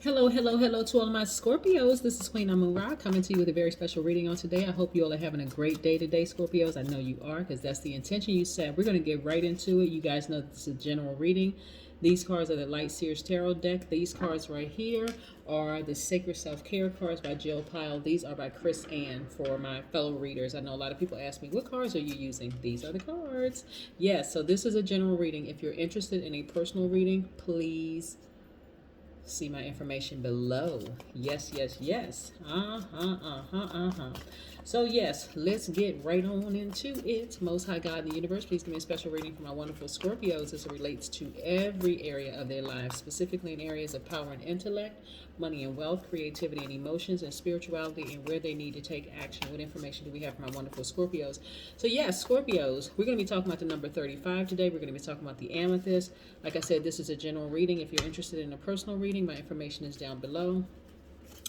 Hello, hello, hello to all of my Scorpios. This is Queen Amun Ra coming to you with a very special reading on today. I hope you all are having a great day today, Scorpios. I know you are because that's the intention you set. We're going to get right into it. You guys know this is a general reading. These cards are the Light Seers Tarot deck. These cards right here are the Sacred Self-Care cards by Jill Pyle. These are by Chris Ann for my fellow readers. I know a lot of people ask me, what cards are you using? These are the cards. Yes, so this is a general reading. If you're interested in a personal reading, please see my information below. Yes, yes, yes. So yes, let's get right on into it. Most High God in the universe, please give me a special reading for my wonderful Scorpios as it relates to every area of their lives, specifically in areas of power and intellect, money and wealth, creativity and emotions, and spirituality, and where they need to take action. What information do we have for my wonderful Scorpios? So yes, Scorpios, we're going to be talking about the number 35 today. We're going to be talking about the Amethyst. Like I said, this is a general reading. If you're interested in a personal reading, my information is down below.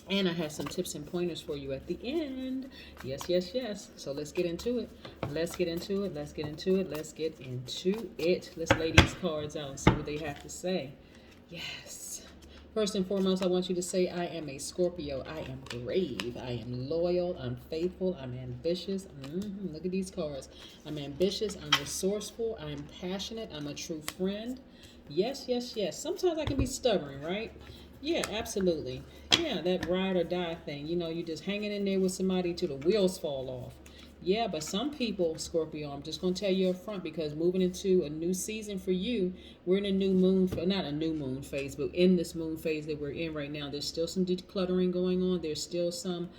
And I have some tips and pointers for you at the end. Yes, yes, yes. So let's get into it. Let's get into it. Let's get into it. Let's get into it. Let's lay these cards out and see what they have to say. Yes. First and foremost, I want you to say, I am a Scorpio. I am brave. I am loyal. I'm faithful. I'm ambitious. Look at these cards. I'm ambitious. I'm resourceful. I'm passionate. I'm a true friend. Yes, yes, yes. Sometimes I can be stubborn, right? Yeah, absolutely. Yeah, that ride or die thing. You know, you're just hanging in there with somebody till the wheels fall off. Yeah, but some people, Scorpio, I'm just going to tell you up front because moving into a new season for you, we're in a new moon, not a new moon phase, but in this moon phase that we're in right now, there's still some decluttering going on. There's still some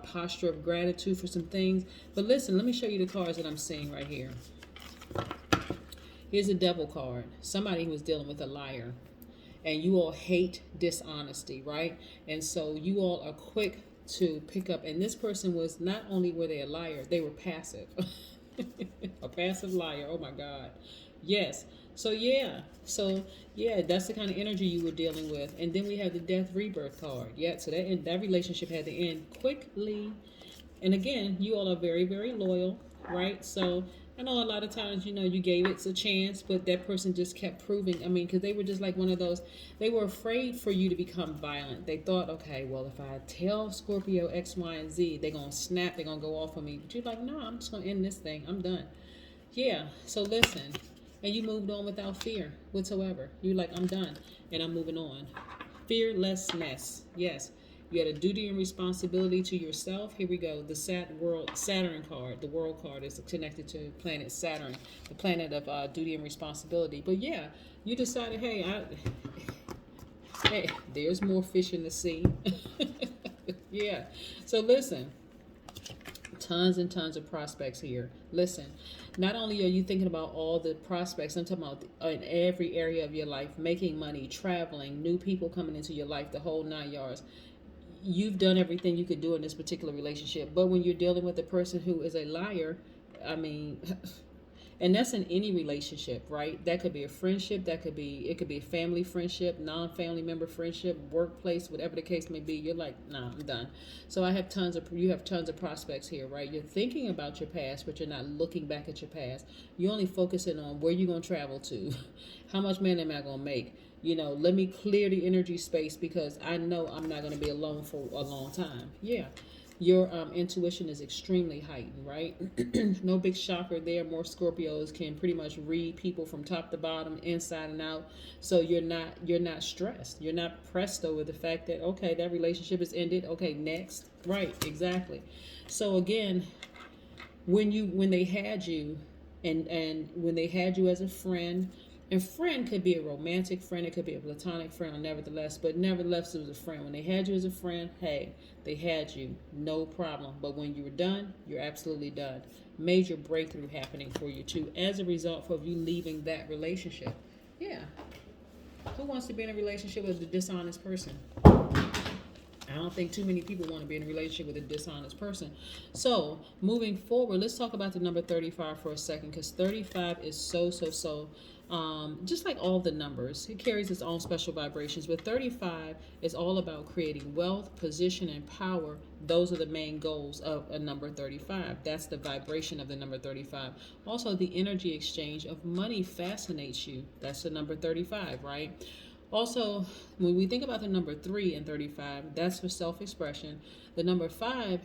posture of gratitude for some things. But listen, let me show you the cards that I'm seeing right here. Here's a devil card. Somebody who was dealing with a liar. And you all hate dishonesty, right? And so you all are quick to pick up. And this person was, not only were they a liar, they were passive. A passive liar. Oh my God. Yes. So yeah. That's the kind of energy you were dealing with. And then we have the death rebirth card. Yeah. So that relationship had to end quickly. And again, you all are very, very loyal, right? So I know a lot of times, you gave it a chance, but that person just kept proving. I mean, because they were just like one of those, they were afraid for you to become violent. They thought, okay, well, if I tell Scorpio X, Y, and Z, they're going to snap, they're going to go off on me. But you're like, no, I'm just going to end this thing. I'm done. Yeah, so listen. And you moved on without fear whatsoever. You're like, I'm done, and I'm moving on. Fearlessness, yes. You had a duty and responsibility to yourself. Here we go. The Saturn card, the world card, is connected to planet Saturn, the planet of duty and responsibility. But yeah, you decided, hey, there's more fish in the sea. Yeah. So listen, tons and tons of prospects here. Listen, not only are you thinking about all the prospects, I'm talking about in every area of your life, making money, traveling, new people coming into your life, the whole 9 yards. You've done everything you could do in this particular relationship. But when you're dealing with a person who is a liar, I mean, and that's in any relationship, right? That could be a friendship, it could be a family friendship, non-family member friendship, workplace, whatever the case may be. You're like, nah, I'm done. So you have tons of prospects here, right? You're thinking about your past, but you're not looking back at your past. You're only focusing on where you're going to travel to, how much money am I going to make. Let me clear the energy space because I know I'm not going to be alone for a long time. Yeah. Your intuition is extremely heightened, right? No big shocker there. More Scorpios can pretty much read people from top to bottom, inside and out. So you're not stressed. You're not pressed over the fact that, okay, that relationship is ended. Okay, next. Right, exactly. So again, when they had you and when they had you as a friend, and friend could be a romantic friend, it could be a platonic friend, or nevertheless it was a friend. When they had you as a friend, hey, they had you, no problem. But when you were done, you're absolutely done. Major breakthrough happening for you too, as a result of you leaving that relationship. Yeah. Who wants to be in a relationship with a dishonest person? I don't think too many people want to be in a relationship with a dishonest person. So, moving forward, let's talk about the number 35 for a second, because 35 is so, just like all the numbers, it carries its own special vibrations. But 35 is all about creating wealth, position, and power. Those are the main goals of a number 35. That's the vibration of the number 35. Also, the energy exchange of money fascinates you. That's the number 35, right? Also, when we think about the number 3 and 35, that's for self expression. The number 5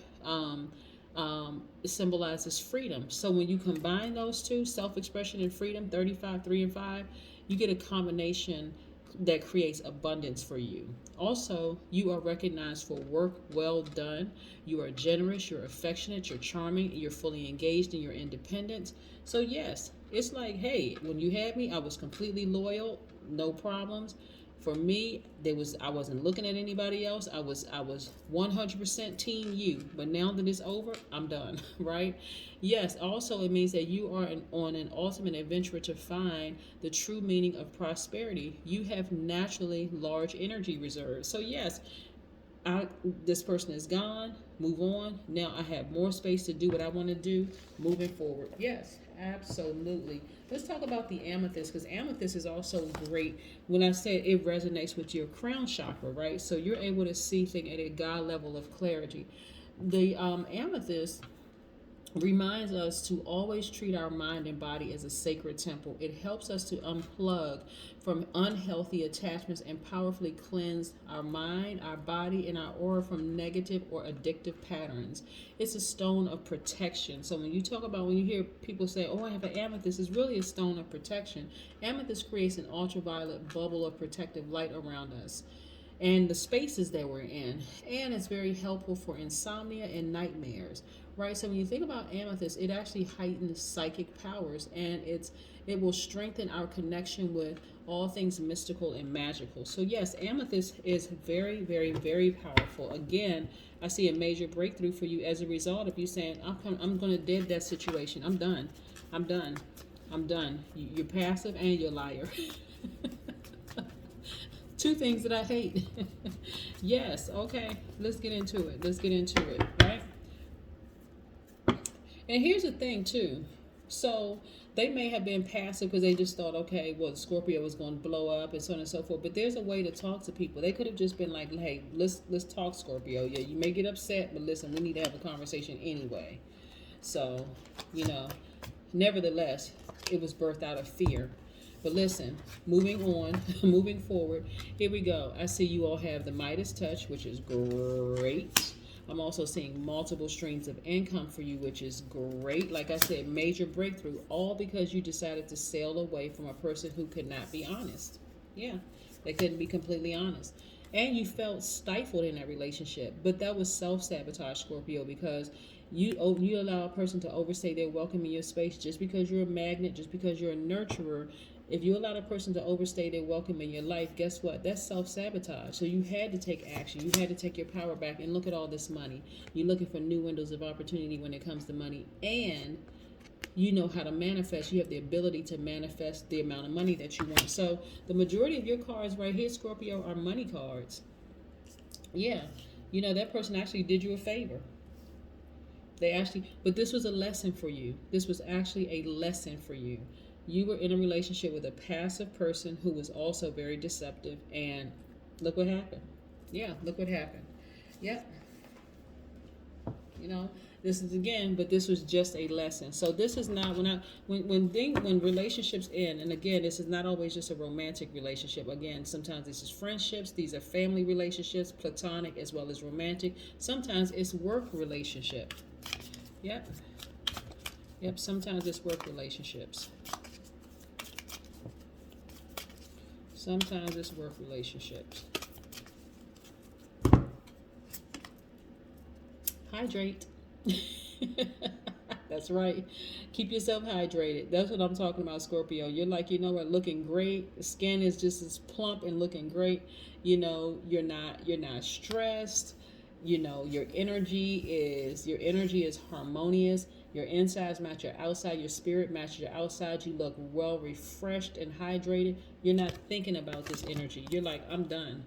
symbolizes freedom. So when you combine those two, self expression and freedom, 35, 3, and 5, you get a combination that creates abundance for you. Also, you are recognized for work well done. You are generous, you're affectionate, you're charming, you're fully engaged in your independence. So, yes, it's like, hey, when you had me, I was completely loyal, no problems. For me, I wasn't looking at anybody else. I was 100% team you. But now that it's over, I'm done, right? Yes, also it means that you are on an ultimate adventure to find the true meaning of prosperity. You have naturally large energy reserves. So yes, this person is gone, move on. Now I have more space to do what I want to do moving forward. Yes, absolutely. Let's talk about the amethyst, because amethyst is also great. When I said it resonates with your crown chakra, right? So you're able to see things at a God level of clarity. The amethyst reminds us to always treat our mind and body as a sacred temple. It helps us to unplug from unhealthy attachments and powerfully cleanse our mind, our body, and our aura from negative or addictive patterns. It's a stone of protection. So when you hear people say, "Oh, I have an amethyst," it's really a stone of protection. Amethyst creates an ultraviolet bubble of protective light around us and the spaces that we're in. And it's very helpful for insomnia and nightmares, right? So when you think about amethyst, it actually heightens psychic powers, and it will strengthen our connection with all things mystical and magical. So yes, amethyst is very, very, very powerful. Again, I see a major breakthrough for you as a result of you saying, I'm going to dead that situation. I'm done. I'm done. I'm done. You're passive and you're a liar. Two things that I hate. Yes, okay. Let's get into it. Right? And here's the thing, too. So they may have been passive because they just thought, okay, well, Scorpio was going to blow up and so on and so forth. But there's a way to talk to people. They could have just been like, hey, let's talk, Scorpio. Yeah, you may get upset, but listen, we need to have a conversation anyway. So, nevertheless, it was birthed out of fear. But listen, moving on, moving forward, here we go. I see you all have the Midas touch, which is great. I'm also seeing multiple streams of income for you, which is great. Like I said, major breakthrough, all because you decided to sail away from a person who could not be honest. Yeah, they couldn't be completely honest. And you felt stifled in that relationship. But that was self-sabotage, Scorpio, because you allow a person to overstay their welcome in your space just because you're a magnet, just because you're a nurturer. If you allow a person to overstay their welcome in your life, guess what? That's self-sabotage. So you had to take action. You had to take your power back, and look at all this money. You're looking for new windows of opportunity when it comes to money, and you know how to manifest. You have the ability to manifest the amount of money that you want. So the majority of your cards right here, Scorpio, are money cards. Yeah, that person actually did you a favor. But this was a lesson for you. This was actually a lesson for you. You were in a relationship with a passive person who was also very deceptive, and look what happened. Yeah, look what happened. Yep. This is again, but this was just a lesson. So this is not when relationships end, and again, this is not always just a romantic relationship. Again, sometimes this is friendships, these are family relationships, platonic as well as romantic. Sometimes it's work relationship. Yep. Yep, sometimes it's work relationships. Sometimes it's work relationships. Hydrate. That's right. Keep yourself hydrated. That's what I'm talking about, Scorpio. You're like, looking great. The skin is just as plump and looking great. You're not stressed. Your energy is harmonious. Your insides match your outside. Your spirit matches your outside. You look well refreshed and hydrated. You're not thinking about this energy. You're like, I'm done.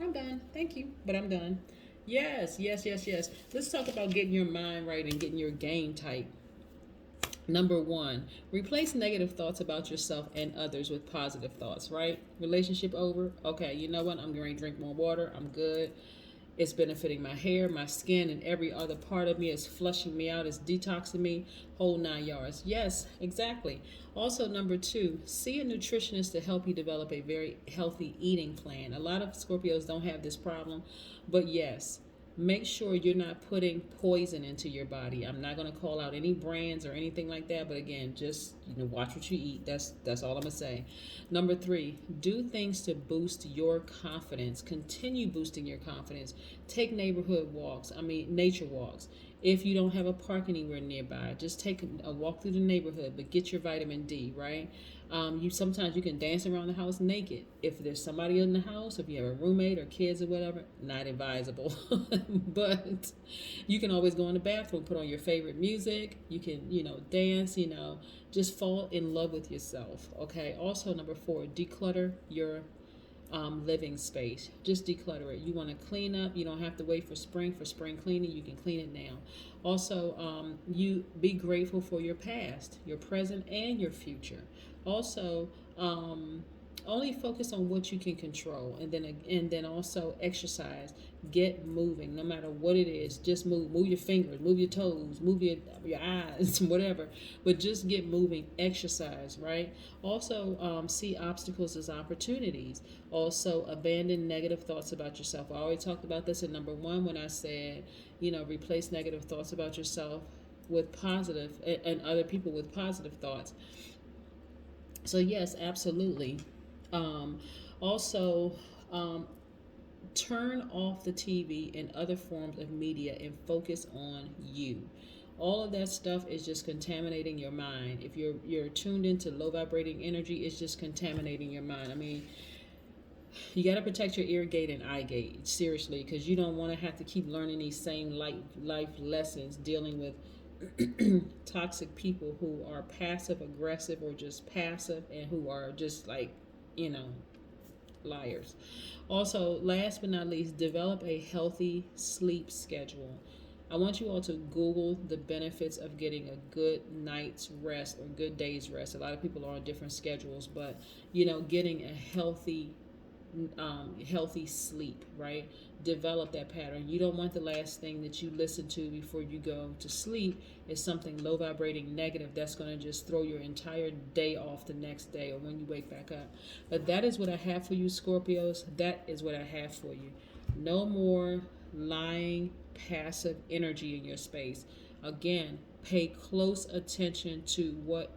I'm done. Thank you, but I'm done. Yes, yes, yes, yes. Let's talk about getting your mind right and getting your game tight. Number 1, replace negative thoughts about yourself and others with positive thoughts, right? Relationship over. Okay, you know what? I'm going to drink more water. I'm good. It's benefiting my hair, my skin, and every other part of me. It's flushing me out. It's detoxing me, whole 9 yards. Yes, exactly. Also, number two, see a nutritionist to help you develop a very healthy eating plan. A lot of Scorpios don't have this problem, but yes, make sure you're not putting poison into your body. I'm not going to call out any brands or anything like that, but again, just watch what you eat. That's all I'm going to say. Number three, do things to boost your confidence. Continue boosting your confidence. Take neighborhood walks. Nature walks. If you don't have a park anywhere nearby, just take a walk through the neighborhood, but get your vitamin D, right? You sometimes you can dance around the house naked. If there's somebody in the house, if you have a roommate or kids or whatever, not advisable. But you can always go in the bathroom, put on your favorite music. You can, dance, just fall in love with yourself. Okay. Also, number four, declutter your living space. Just declutter it. You want to clean up. You don't have to wait for spring cleaning. You can clean it now. Also, you be grateful for your past, your present, and your future. Also, only focus on what you can control, and then also exercise. Get moving, no matter what it is. Just move your fingers, move your toes, move your eyes, whatever. But just get moving, exercise, right? Also, see obstacles as opportunities. Also, abandon negative thoughts about yourself. I already talked about this in number one when I said, replace negative thoughts about yourself with positive, and other people with positive thoughts. So yes, absolutely. Um, Also, turn off the TV and other forms of media and focus on you. All of that stuff is just contaminating your mind. If you're tuned into low vibrating energy, it's just contaminating your mind. You got to protect your ear gate and eye gate, seriously, because you don't want to have to keep learning these same life lessons dealing with toxic people who are passive aggressive or just passive, and who are just like, you know, liars. Also, last but not least, develop a healthy sleep schedule. I want you all to Google the benefits of getting a good night's rest or good day's rest. A lot of people are on different schedules, but getting a healthy sleep, right? Develop that pattern. You don't want the last thing that you listen to before you go to sleep is something low vibrating negative that's going to just throw your entire day off the next day or when you wake back up. But that is what I have for you, Scorpios. That is what I have for you. No more lying, passive energy in your space. Again, pay close attention to what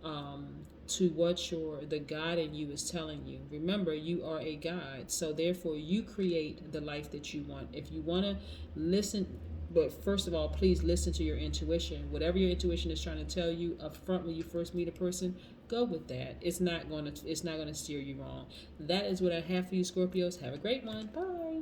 um, the God in you is telling you. Remember, you are a God, so therefore you create the life that you want. If you want to listen, but first of all, please listen to your intuition. Whatever your intuition is trying to tell you up front when you first meet a person, go with that. It's not going to steer you wrong. That is what I have for you, Scorpios. Have a great one. Bye.